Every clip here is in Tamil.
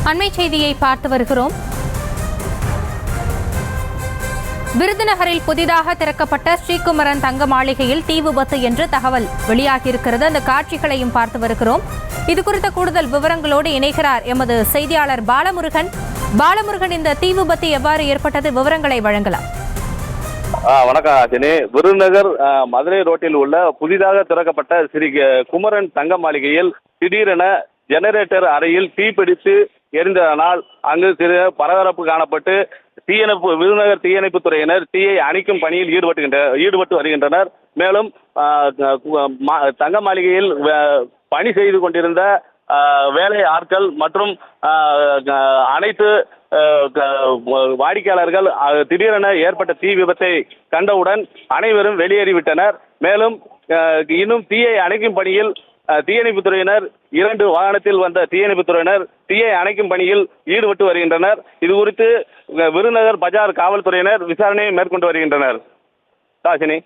அண்மை செய்தியை பார்த்து வருகிறோம். விருதுநகரில் புதிதாக திறக்கப்பட்ட ஸ்ரீகுமரன் தங்க மாளிகையில் தீ விபத்து என்று தகவல் வெளியாகியிருக்கிறது. அந்த காட்சிகளையும் பார்த்து வருகிறோம். இது குறித்த கூடுதல் விவரங்களோடு இணைகிறார் எமது செய்தியாளர் பாலமுருகன். பாலமுருகன், இந்த தீ விபத்து எவ்வாறு ஏற்பட்டது, விவரங்களை வழங்கலாம். வணக்கம் ஆசினி. விருதுநகர் மதுரை ரோட்டில் உள்ள புதிதாக திறக்கப்பட்ட ஸ்ரீ குமரன் தங்க மாளிகையில் திடீரென ஜெனரேட்டர் அறையில் தீப்பிடித்து எரிந்ததனால் அங்கு சிறு பரபரப்பு காணப்பட்டு விருதுநகர் தீயணைப்பு துறையினர் தீயை அணைக்கும் பணியில் ஈடுபட்டு வருகின்றனர். மேலும் தங்க மாளிகையில் பணி செய்து கொண்டிருந்த வேலை ஆட்கள் மற்றும் அனைத்து வாடிக்கையாளர்கள் திடீரென ஏற்பட்ட தீ விபத்தை கண்டவுடன் அனைவரும் வெளியேறிவிட்டனர். மேலும் இன்னும் தீயை அணைக்கும் பணியில் தீயணைப்புத்துறையினர் 2 வாகனத்தில் வந்த தீயணைப்புத்துறையினர் தீயை அணைக்கும் பணியில் ஈடுபட்டு வருகின்றனர். இது குறித்து விருதுநகர் பஜார் காவல்துறையினர் விசாரணையை மேற்கொண்டு வருகின்றனர். தாசினி,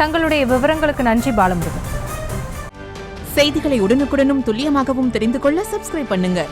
தங்களுடைய விவரங்களுக்கு நன்றி பாலமுருகன். செய்திகளை உடனுக்குடனும் துல்லியமாகவும் தெரிந்து கொள்ள சப்ஸ்கிரைப் பண்ணுங்க.